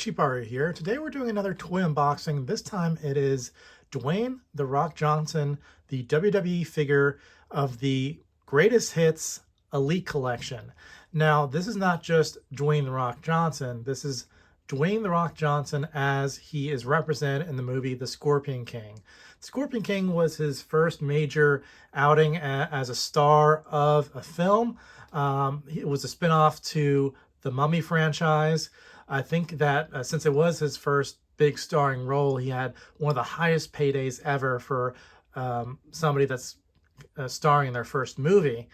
Ichibari here. Today we're doing another toy unboxing. This time it is Dwayne "The Rock" Johnson, the WWE figure of the Greatest Hits Elite Collection. Now, this is not just Dwayne "The Rock" Johnson. This is Dwayne "The Rock" Johnson as he is represented in the movie The Scorpion King. Scorpion King was his first major outing as a star of a film. It was a spinoff to the Mummy franchise. I think that since it was his first big starring role, he had one of the highest paydays ever for somebody that's starring in their first movie.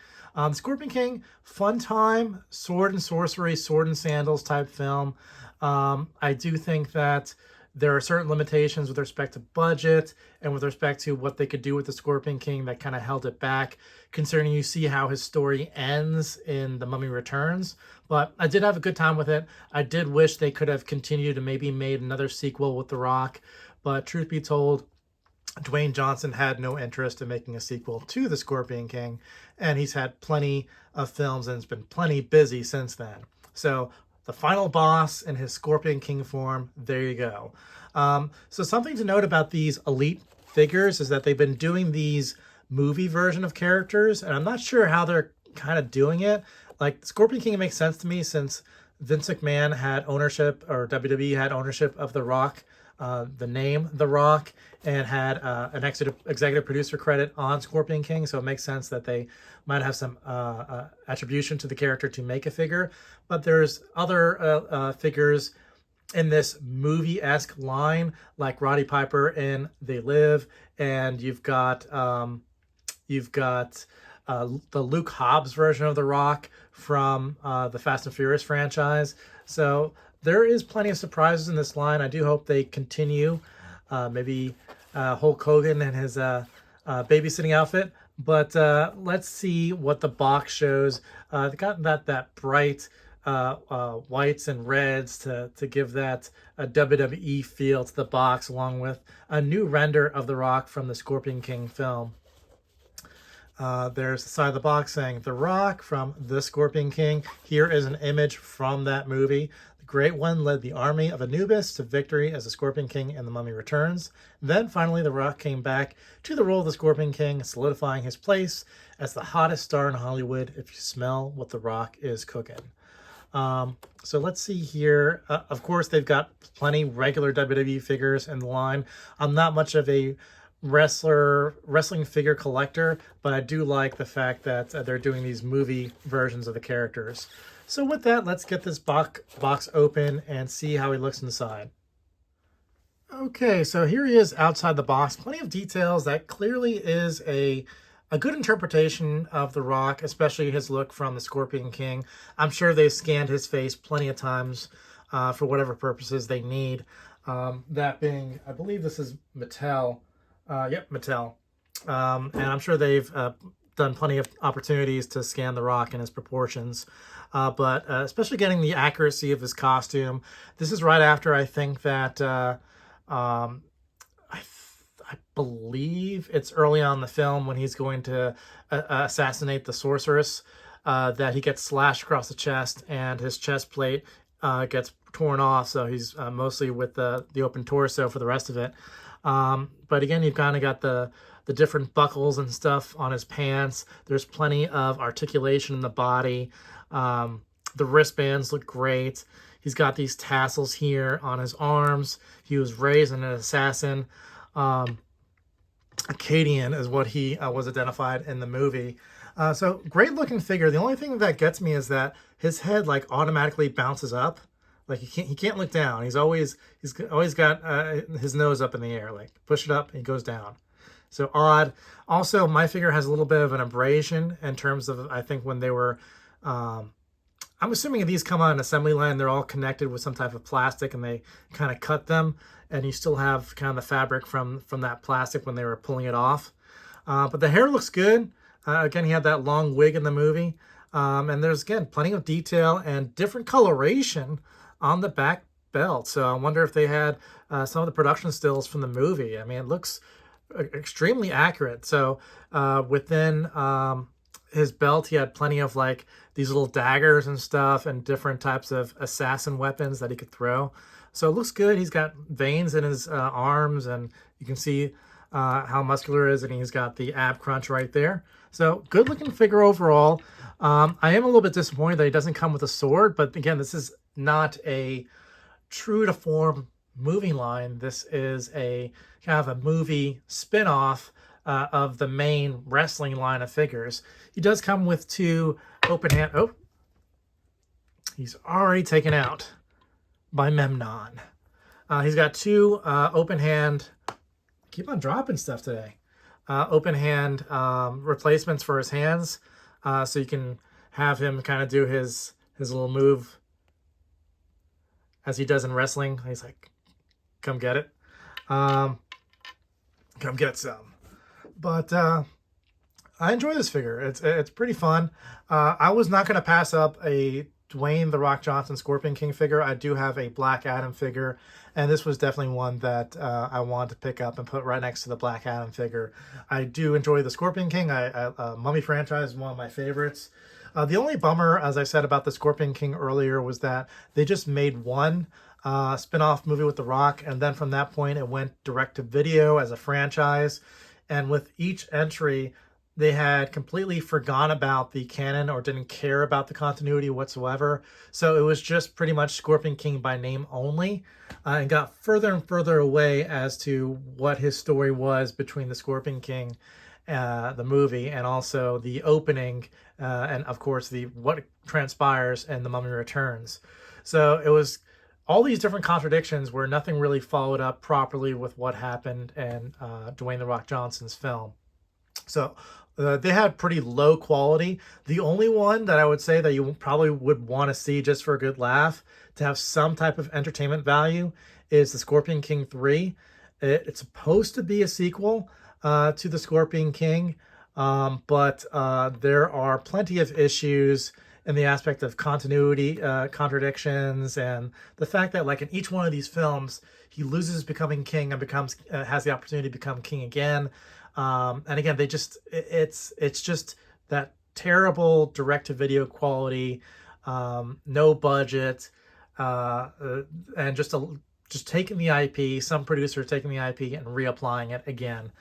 Scorpion King, fun time, sword and sorcery, sword and sandals type film. I do think that there are certain limitations with respect to budget and with respect to what they could do with the Scorpion King that kind of held it back, considering you see how his story ends in The Mummy Returns. But I did have a good time with it. I did wish they could have continued and maybe made another sequel with The Rock. But truth be told, Dwayne Johnson had no interest in making a sequel to The Scorpion King, and he's had plenty of films and has been plenty busy since then. So the final boss in his Scorpion King form, there you go. So something to note about these Elite figures is that they've been doing these movie version of characters, and I'm not sure how they're kind of doing it. Like, Scorpion King makes sense to me since Vince McMahon had ownership, or WWE had ownership of The Rock, the name The Rock, and had an executive producer credit on Scorpion King, so it makes sense that they might have some attribution to the character to make a figure. But there's other figures in this movie-esque line, like Roddy Piper in They Live, and you've got the Luke Hobbs version of The Rock from the Fast and Furious franchise. So there is plenty of surprises in this line. I do hope they continue. Maybe Hulk Hogan and his babysitting outfit. But let's see what the box shows. They got that bright whites and reds to give that a WWE feel to the box, along with a new render of The Rock from the Scorpion King film. There's the side of the box saying The Rock from the Scorpion King. Here is an image from that movie. The Great One led the army of Anubis to victory as the Scorpion King in The Mummy Returns. Then finally The Rock came back to the role of the Scorpion King, solidifying his place as the hottest star in Hollywood if you smell what The Rock is cooking. So let's see here. Of course, they've got plenty regular WWE figures in the line. I'm not much of a wrestling figure collector, but I do like the fact that they're doing these movie versions of the characters. So with that, let's get this box open and see how he looks inside. Okay, so here he is outside the box. Plenty of details. That clearly is a good interpretation of The Rock, especially his look from the Scorpion King. I'm sure they've scanned his face plenty of times for whatever purposes they need. That being, I believe this is Mattel. Yep, Mattel. And I'm sure they've done plenty of opportunities to scan The Rock and his proportions. But especially getting the accuracy of his costume. This is right after, I think that, I believe it's early on in the film when he's going to assassinate the sorceress, that he gets slashed across the chest and his chest plate gets torn off. So he's mostly with the open torso for the rest of it. But again, you've kind of got the different buckles and stuff on his pants. There's plenty of articulation in the body. The wristbands look great. He's got these tassels here on his arms. He was raised as an assassin. Akkadian is what he was identified in the movie. So great looking figure. The only thing that gets me is that his head like automatically bounces up. Like he can't look down. He's always got his nose up in the air. Like push it up, he goes down. So odd. Also, my figure has a little bit of an abrasion in terms of, I think when they were, I'm assuming if these come on an assembly line, they're all connected with some type of plastic and they kind of cut them, and you still have kind of the fabric from that plastic when they were pulling it off. But the hair looks good. Again, he had that long wig in the movie. And there's, again, plenty of detail and different coloration on the back belt. So I wonder if they had some of the production stills from the movie. I mean, it looks extremely accurate. So within his belt, he had plenty of like these little daggers and stuff and different types of assassin weapons that he could throw. So it looks good. He's got veins in his arms, and you can see how muscular it is, and he's got the ab crunch right there. So good looking figure overall. I am a little bit disappointed that he doesn't come with a sword, but again, this is not a true to form movie line. This is a kind of a movie spin-off of the main wrestling line of figures. He does come with two open hand. Oh, he's already taken out by Memnon. He's got two open hand. Keep on dropping stuff today. Open hand replacements for his hands, so you can have him kind of do his little move as he does in wrestling. He's like, "Come get it, come get some." But I enjoy this figure. It's pretty fun. I was not going to pass up a Dwayne "The Rock" Johnson Scorpion King figure. I do have a Black Adam figure, and this was definitely one that I wanted to pick up and put right next to the Black Adam figure. I do enjoy the Scorpion King. Mummy franchise is one of my favorites. The only bummer, as I said about the Scorpion King earlier, was that they just made one spin-off movie with The Rock, and then from that point it went direct to video as a franchise. And with each entry, they had completely forgone about the canon or didn't care about the continuity whatsoever. So it was just pretty much Scorpion King by name only, and got further and further away as to what his story was between the Scorpion King, the movie, and also the opening, and of course the what transpires in The Mummy Returns. So it was all these different contradictions where nothing really followed up properly with what happened in Dwayne "The Rock" Johnson's film. So they had pretty low quality. The only one that I would say that you probably would want to see just for a good laugh, to have some type of entertainment value, is the Scorpion King 3. It's supposed to be a sequel to the Scorpion King, but there are plenty of issues in the aspect of continuity, contradictions, and the fact that, like, in each one of these films, he loses becoming king and becomes has the opportunity to become king again. And again, it's just that terrible direct-to-video quality, no budget, and just taking the IP, some producer taking the IP and reapplying it again.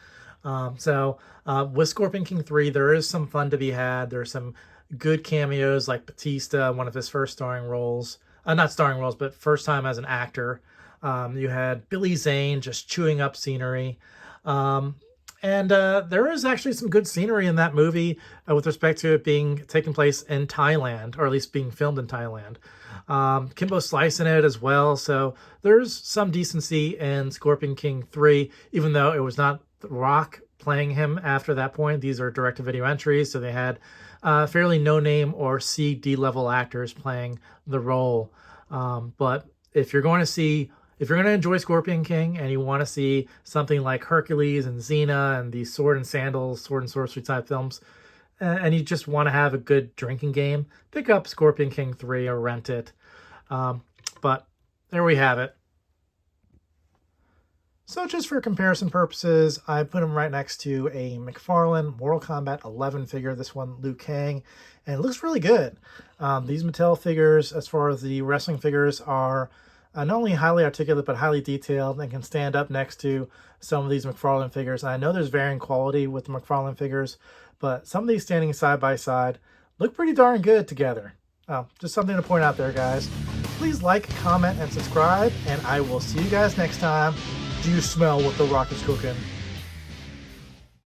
With Scorpion King 3, there is some fun to be had. There's some good cameos, like Batista, one of his first starring roles. Not starring roles, but first time as an actor. You had Billy Zane just chewing up scenery. And there is actually some good scenery in that movie with respect to it being taking place in Thailand, or at least being filmed in Thailand. Kimbo Slice in it as well. So there's some decency in Scorpion King 3, even though it was not The Rock playing him after that point. These are direct-to-video entries, so they had fairly no-name or C/D level actors playing the role. But if you're going to enjoy Scorpion King and you want to see something like Hercules and Xena and these sword and sandals, sword and sorcery type films, and you just want to have a good drinking game, pick up Scorpion King 3 or rent it. But there we have it. So just for comparison purposes, I put him right next to a McFarlane Mortal Kombat 11 figure, this one Liu Kang, and it looks really good. These Mattel figures, as far as the wrestling figures, are not only highly articulate but highly detailed and can stand up next to some of these McFarlane figures. And I know there's varying quality with the McFarlane figures, but some of these standing side by side look pretty darn good together. Just something to point out there, guys. Please like, comment, and subscribe, and I will see you guys next time. Do you smell what The Rock is cooking?